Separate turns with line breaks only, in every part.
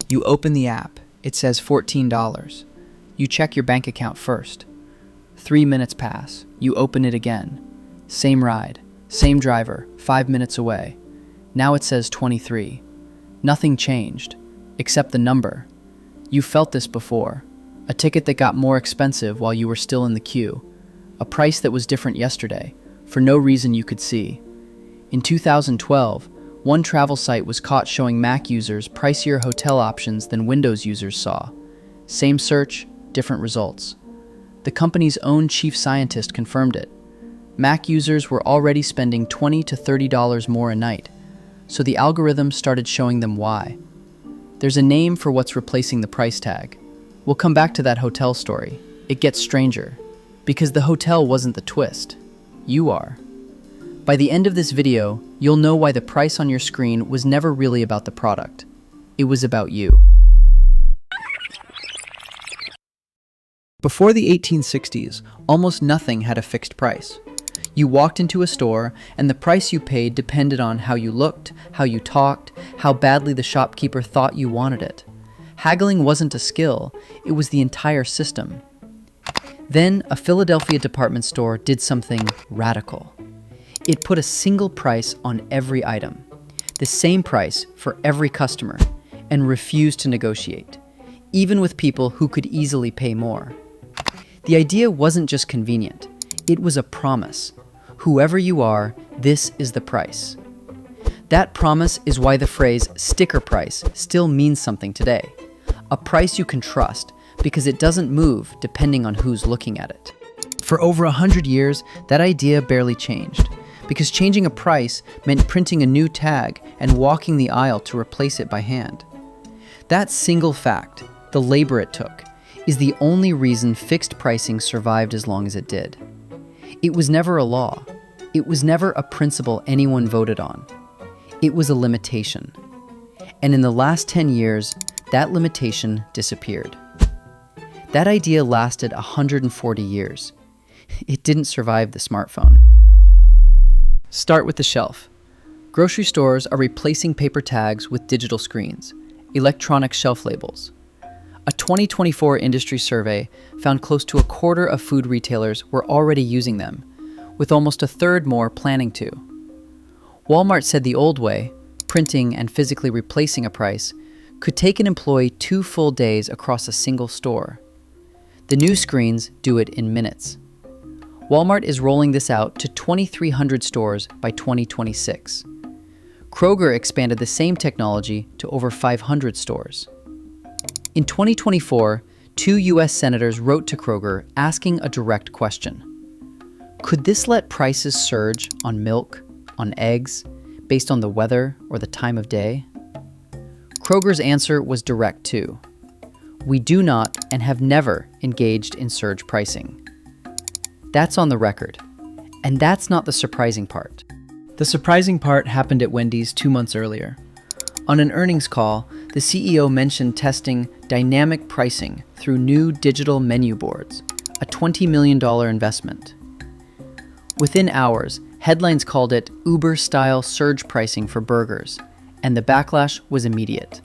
You open the app. It says $14. You check your bank account first. 3 minutes pass. You open it again. Same ride, same driver, 5 minutes away. Now it says 23. Nothing changed, except the number. You felt this before. A ticket that got more expensive while you were still in the queue. A price that was different yesterday, for no reason you could see. In 2012, one travel site was caught showing Mac users pricier hotel options than Windows users saw. Same search, different results. The company's own chief scientist confirmed it. Mac users were already spending $20 to $30 more a night, so the algorithm started showing them why. There's a name for what's replacing the price tag. We'll come back to that hotel story. It gets stranger, because the hotel wasn't the twist. You are. By the end of this video, you'll know why the price on your screen was never really about the product. It was about you. Before the 1860s, almost nothing had a fixed price. You walked into a store, and the price you paid depended on how you looked, how you talked, how badly the shopkeeper thought you wanted it. Haggling wasn't a skill, it was the entire system. Then, a Philadelphia department store did something radical. It put a single price on every item, the same price for every customer, and refused to negotiate, even with people who could easily pay more. The idea wasn't just convenient, it was a promise. Whoever you are, this is the price. That promise is why the phrase sticker price still means something today. A price you can trust because it doesn't move depending on who's looking at it. For over 100 years, that idea barely changed, because changing a price meant printing a new tag and walking the aisle to replace it by hand. That single fact, the labor it took, is the only reason fixed pricing survived as long as it did. It was never a law. It was never a principle anyone voted on. It was a limitation. And in the last 10 years, that limitation disappeared. That idea lasted 140 years. It didn't survive the smartphone. Start with the shelf. Grocery stores are replacing paper tags with digital screens, electronic shelf labels. A 2024 industry survey found close to a quarter of food retailers were already using them, with almost a third more planning to. Walmart said the old way, printing and physically replacing a price, could take an employee 2 full days across a single store. The new screens do it in minutes. Walmart is rolling this out to 2,300 stores by 2026. Kroger expanded the same technology to over 500 stores. In 2024, 2 U.S. senators wrote to Kroger asking a direct question. Could this let prices surge on milk, on eggs, based on the weather or the time of day? Kroger's answer was direct too. We do not and have never engaged in surge pricing. That's on the record. And that's not the surprising part. The surprising part happened at Wendy's 2 months earlier. On an earnings call, the CEO mentioned testing dynamic pricing through new digital menu boards, a $20 million investment. Within hours, headlines called it Uber-style surge pricing for burgers, and the backlash was immediate.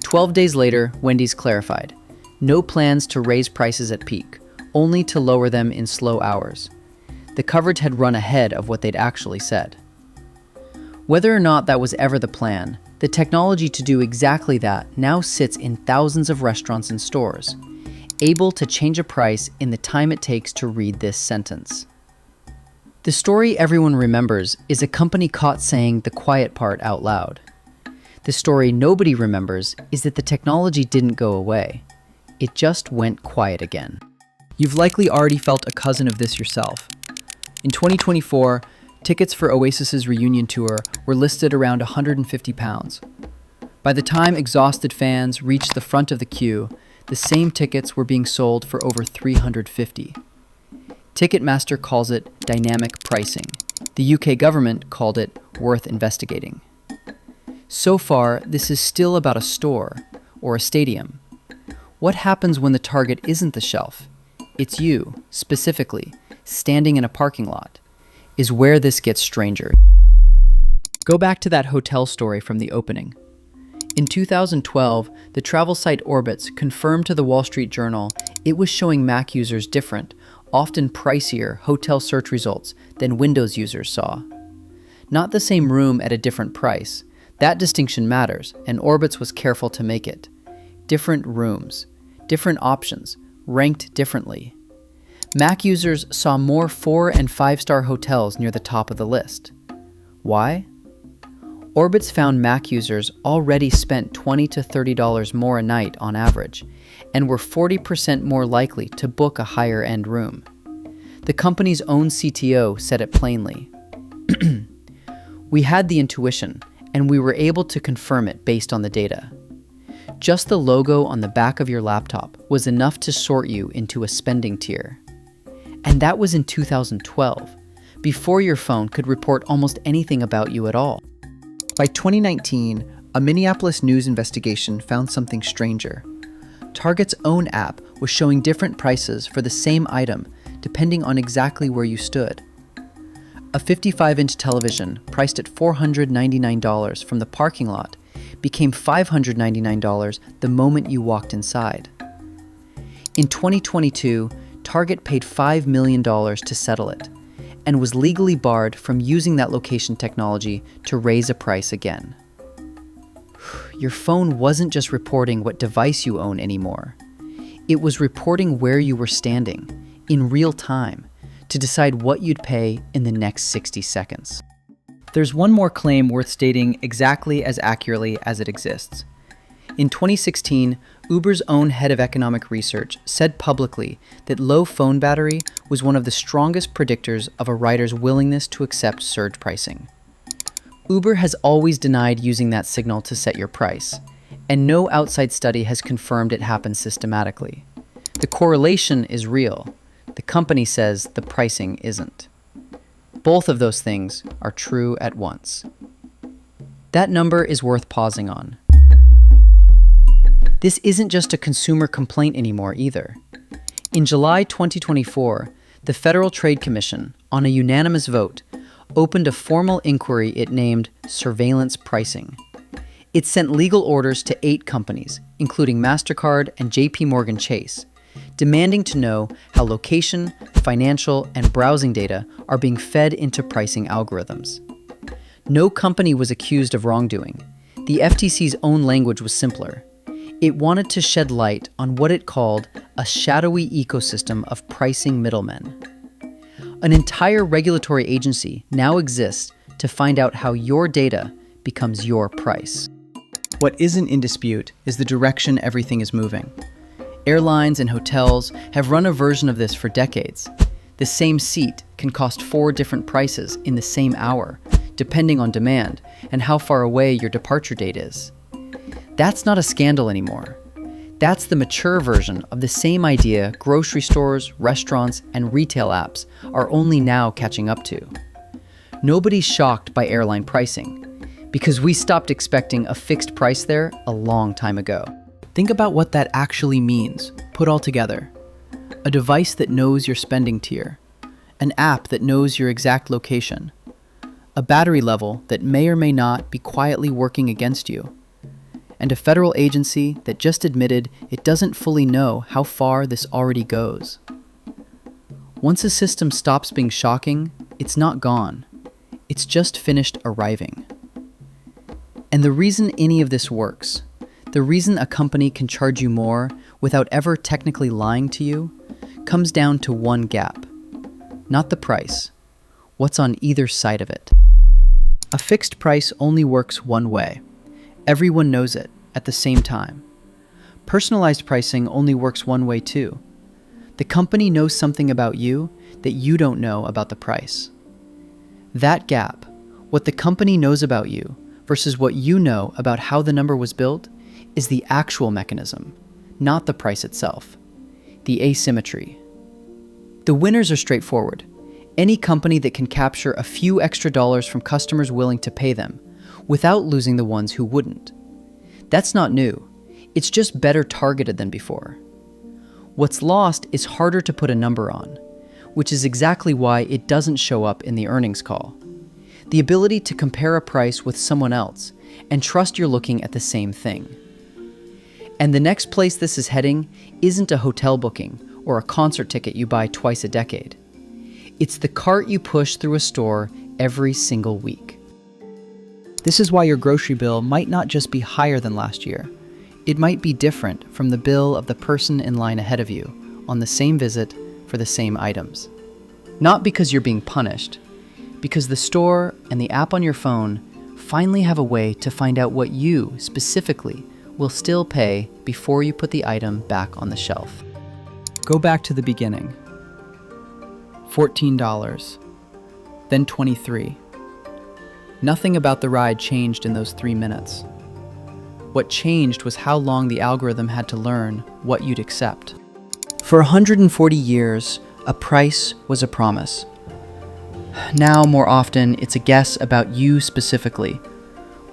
12 days later, Wendy's clarified. No plans to raise prices at peak, only to lower them in slow hours. The coverage had run ahead of what they'd actually said. Whether or not that was ever the plan, the technology to do exactly that now sits in thousands of restaurants and stores, able to change a price in the time it takes to read this sentence. The story everyone remembers is a company caught saying the quiet part out loud. The story nobody remembers is that the technology didn't go away. It just went quiet again. You've likely already felt a cousin of this yourself. In 2024, tickets for Oasis's reunion tour were listed around £150. By the time exhausted fans reached the front of the queue, the same tickets were being sold for over $350. Ticketmaster calls it dynamic pricing. The UK government called it worth investigating. So far, this is still about a store or a stadium. What happens when the target isn't the shelf? It's you, specifically, standing in a parking lot, is where this gets stranger. Go back to that hotel story from the opening. In 2012, the travel site Orbitz confirmed to the Wall Street Journal it was showing Mac users different, often pricier hotel search results than Windows users saw. Not the same room at a different price. That distinction matters, and Orbitz was careful to make it. Different rooms, different options, ranked differently. Mac users saw more 4- and 5-star hotels near the top of the list. Why? Orbitz found Mac users already spent $20 to $30 more a night on average, and were 40% more likely to book a higher-end room. The company's own CTO said it plainly. We had the intuition, and we were able to confirm it based on the data. Just the logo on the back of your laptop was enough to sort you into a spending tier. And that was in 2012, before your phone could report almost anything about you at all. By 2019, a Minneapolis news investigation found something stranger. Target's own app was showing different prices for the same item depending on exactly where you stood. A 55-inch television priced at $499 from the parking lot became $599 the moment you walked inside. In 2022, Target paid $5 million to settle it, and was legally barred from using that location technology to raise a price again. Your phone wasn't just reporting what device you own anymore. It was reporting where you were standing, in real time, to decide what you'd pay in the next 60 seconds. There's one more claim worth stating exactly as accurately as it exists. In 2016, Uber's own head of economic research said publicly that low phone battery was one of the strongest predictors of a rider's willingness to accept surge pricing. Uber has always denied using that signal to set your price, and no outside study has confirmed it happens systematically. The correlation is real. The company says the pricing isn't. Both of those things are true at once. That number is worth pausing on. This isn't just a consumer complaint anymore either. In July 2024, the Federal Trade Commission, on a unanimous vote, opened a formal inquiry it named surveillance pricing. It sent legal orders to 8 companies, including MasterCard and JP Morgan Chase, demanding to know how location, financial, and browsing data are being fed into pricing algorithms. No company was accused of wrongdoing. The FTC's own language was simpler. It wanted to shed light on what it called a shadowy ecosystem of pricing middlemen. An entire regulatory agency now exists to find out how your data becomes your price. What isn't in dispute is the direction everything is moving. Airlines and hotels have run a version of this for decades. The same seat can cost 4 different prices in the same hour, depending on demand and how far away your departure date is. That's not a scandal anymore. That's the mature version of the same idea grocery stores, restaurants, and retail apps are only now catching up to. Nobody's shocked by airline pricing, because we stopped expecting a fixed price there a long time ago. Think about what that actually means, put all together. A device that knows your spending tier, an app that knows your exact location, a battery level that may or may not be quietly working against you, and a federal agency that just admitted it doesn't fully know how far this already goes. Once a system stops being shocking, it's not gone. It's just finished arriving. And the reason any of this works, the reason a company can charge you more without ever technically lying to you, comes down to one gap. Not the price. What's on either side of it? A fixed price only works one way. Everyone knows it at the same time. Personalized pricing only works one way too. The company knows something about you that you don't know about the price. That gap, what the company knows about you versus what you know about how the number was built, is the actual mechanism, not the price itself. The asymmetry. The winners are straightforward. Any company that can capture a few extra dollars from customers willing to pay them, without losing the ones who wouldn't. That's not new. It's just better targeted than before. What's lost is harder to put a number on, which is exactly why it doesn't show up in the earnings call. The ability to compare a price with someone else and trust you're looking at the same thing. And the next place this is heading isn't a hotel booking or a concert ticket you buy twice a decade. It's the cart you push through a store every single week. This is why your grocery bill might not just be higher than last year. It might be different from the bill of the person in line ahead of you on the same visit for the same items. Not because you're being punished, because the store and the app on your phone finally have a way to find out what you, specifically, will still pay before you put the item back on the shelf. Go back to the beginning. $14, then $23. Nothing about the ride changed in those 3 minutes. What changed was how long the algorithm had to learn what you'd accept. For 140 years, a price was a promise. Now, more often, it's a guess about you specifically,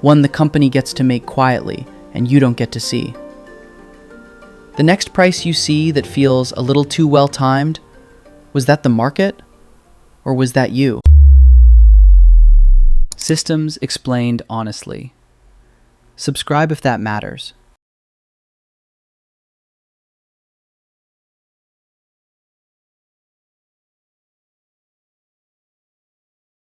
one the company gets to make quietly and you don't get to see. The next price you see that feels a little too well-timed, was that the market, or was that you? Systems explained honestly. Subscribe if that matters.